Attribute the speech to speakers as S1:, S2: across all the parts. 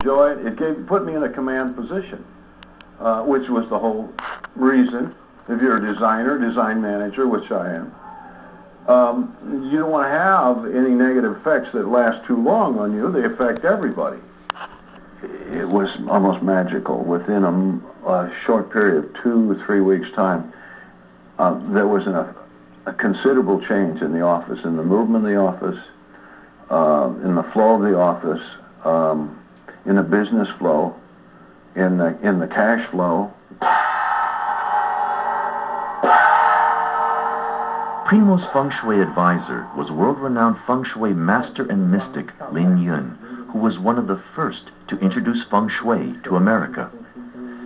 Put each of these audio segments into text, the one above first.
S1: enjoy it. It put me in a command position, which was the whole reason. If you're a designer, design manager, which I am, you don't want to have any negative effects that last too long on you. They affect everybody. It was almost magical. Within a short period of 2 or 3 weeks' time, there was a considerable change in the office, in the movement of the office, in the flow of the office, in the business flow, in the cash flow.
S2: Primo's Feng Shui advisor was world-renowned Feng Shui master and mystic Lin Yun, who was one of the first to introduce Feng Shui to America.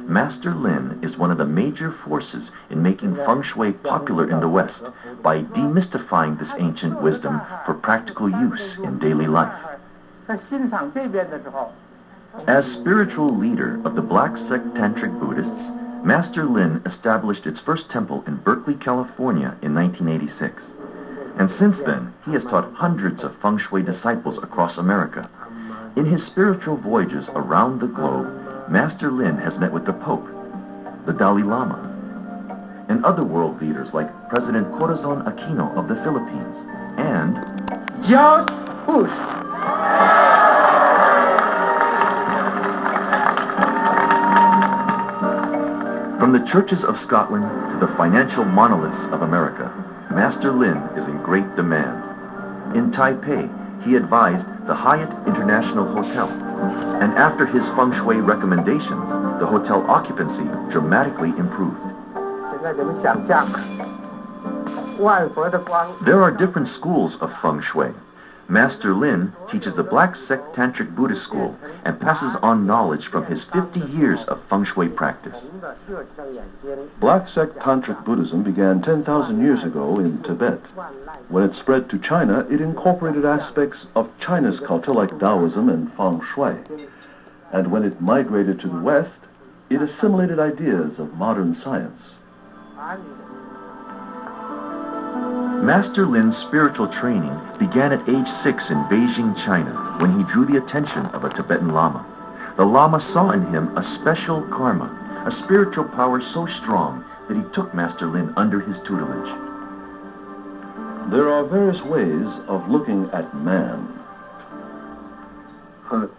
S2: Master Lin is one of the major forces in making Feng Shui popular in the West by demystifying this ancient wisdom for practical use in daily life. As spiritual leader of the Black Sect Tantric Buddhists, Master Lin established its first temple in Berkeley, California in 1986. And since then, he has taught hundreds of Feng Shui disciples across America. In his spiritual voyages around the globe, Master Lin has met with the Pope, the Dalai Lama, and other world leaders like President Corazon Aquino of the Philippines and George Bush. From the churches of Scotland to the financial monoliths of America, Master Lin is in great demand. In Taipei, he advised the Hyatt International Hotel, and after his Feng Shui recommendations, the hotel occupancy dramatically improved. There are different schools of Feng Shui. Master Lin teaches the Black Sect Tantric Buddhist school and passes on knowledge from his 50 years of Feng Shui practice.
S3: Black Sect Tantric Buddhism began 10,000 years ago in Tibet. When it spread to China, it incorporated aspects of China's culture like Taoism and Feng Shui. And when it migrated to the West, it assimilated ideas of modern science.
S2: Master Lin's spiritual training began at age 6 in Beijing, China, when he drew the attention of a Tibetan Lama. The Lama saw in him a special karma, a spiritual power so strong that he took Master Lin under his tutelage.
S3: There are various ways of looking at man.
S4: From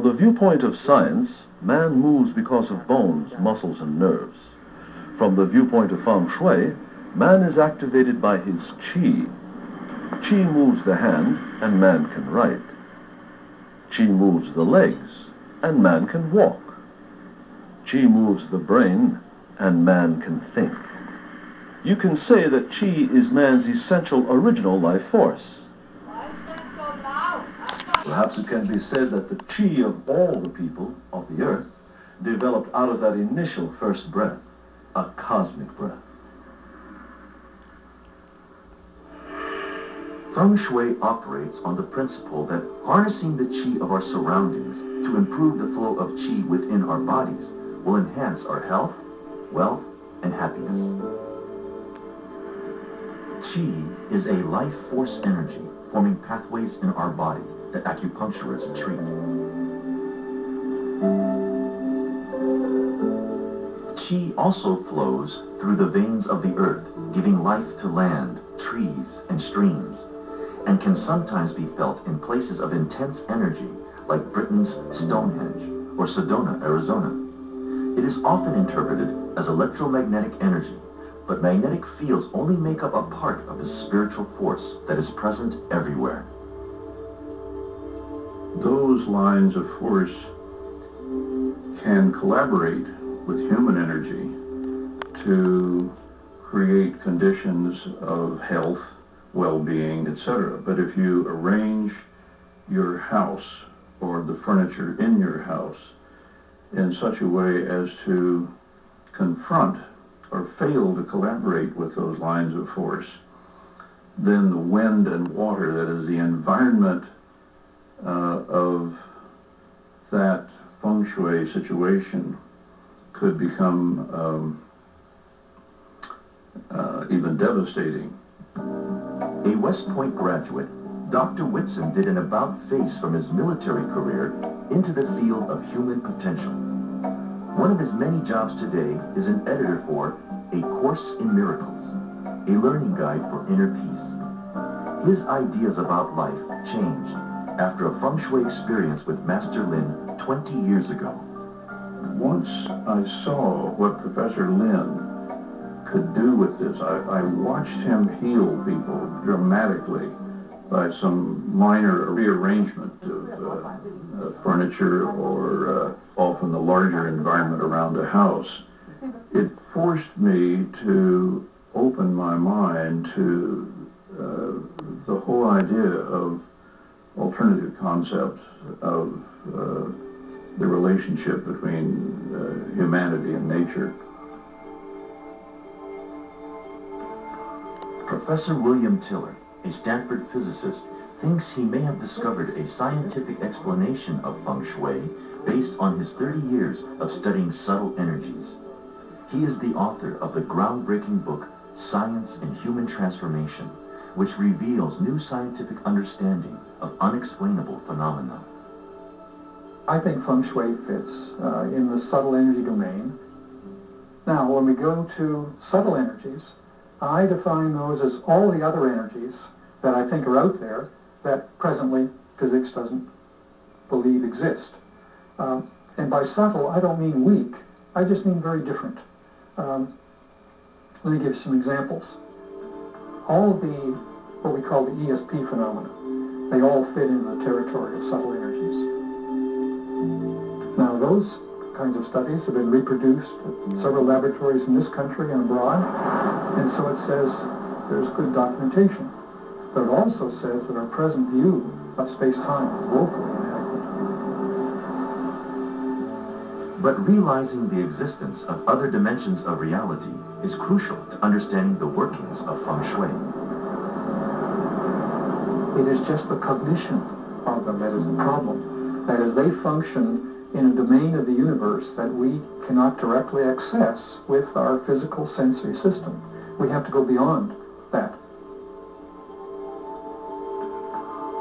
S3: the viewpoint of science, man moves because of bones, muscles, and nerves. From the viewpoint of Feng Shui, man is activated by his qi. Qi moves the hand, and man can write. Qi moves the legs, and man can walk. Qi moves the brain, and man can think. You can say that qi is man's essential original life force. Perhaps it can be said that the qi of all the people of the earth developed out of that initial first breath, a cosmic breath.
S2: Feng Shui operates on the principle that harnessing the qi of our surroundings to improve the flow of qi within our bodies will enhance our health, wealth, and happiness. Qi is a life force energy forming pathways in our body that acupuncturists treat. Qi also flows through the veins of the earth, giving life to land, trees, and streams, and can sometimes be felt in places of intense energy, like Britain's Stonehenge or Sedona, Arizona. It is often interpreted as electromagnetic energy, but magnetic fields only make up a part of the spiritual force that is present everywhere.
S1: Those lines of force can collaborate with human energy to create conditions of health, well-being, etc. But if you arrange your house or the furniture in your house in such a way as to confront or fail to collaborate with those lines of force, then the wind and water, that is the environment of that Feng Shui situation, could become even devastating.
S2: A West Point graduate, Dr. Whitson did an about-face from his military career into the field of human potential. One of his many jobs today is an editor for A Course in Miracles, a learning guide for inner peace. His ideas about life changed after a Feng Shui experience with Master Lin 20 years ago.
S1: Once I saw what Professor Lin could do with this, I watched him heal people dramatically by some minor rearrangement of furniture or often the larger environment around a house. It forced me to open my mind to the whole idea of alternative concepts of the relationship between humanity and nature.
S2: Professor William Tiller, a Stanford physicist, thinks he may have discovered a scientific explanation of Feng Shui based on his 30 years of studying subtle energies. He is the author of the groundbreaking book Science and Human Transformation, which reveals new scientific understanding of unexplainable phenomena.
S4: I think Feng Shui fits in the subtle energy domain. Now, when we go to subtle energies, I define those as all the other energies that I think are out there that presently physics doesn't believe exist. And by subtle, I don't mean weak. I just mean very different. Let me give some examples. All of the, what we call the ESP phenomena, they all fit in the territory of subtle energies. Now, those kinds of studies have been reproduced at several laboratories in this country and abroad, and so it says there's good documentation. But it also says that our present view of space-time is woefully inadequate.
S2: But realizing the existence of other dimensions of reality is crucial to understanding the workings of Feng Shui.
S4: It is just the cognition of them that is the problem. That is, they function in a domain of the universe that we cannot directly access with our physical sensory system. We have to go beyond that.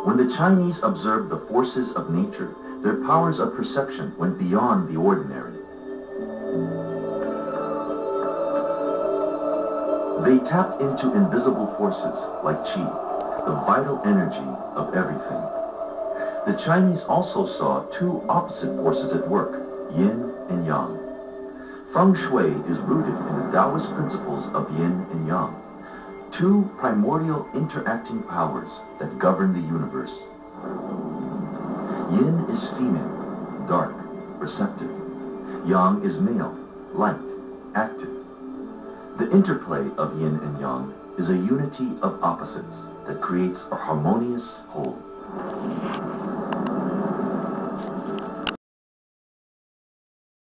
S2: When the Chinese observed the forces of nature, their powers of perception went beyond the ordinary. They tapped into invisible forces like qi, the vital energy of everything. The Chinese also saw two opposite forces at work, yin and yang. Feng Shui is rooted in the Taoist principles of yin and yang, two primordial interacting powers that govern the universe. Yin is female, dark, receptive. Yang is male, light, active. The interplay of yin and yang is a unity of opposites that creates a harmonious whole.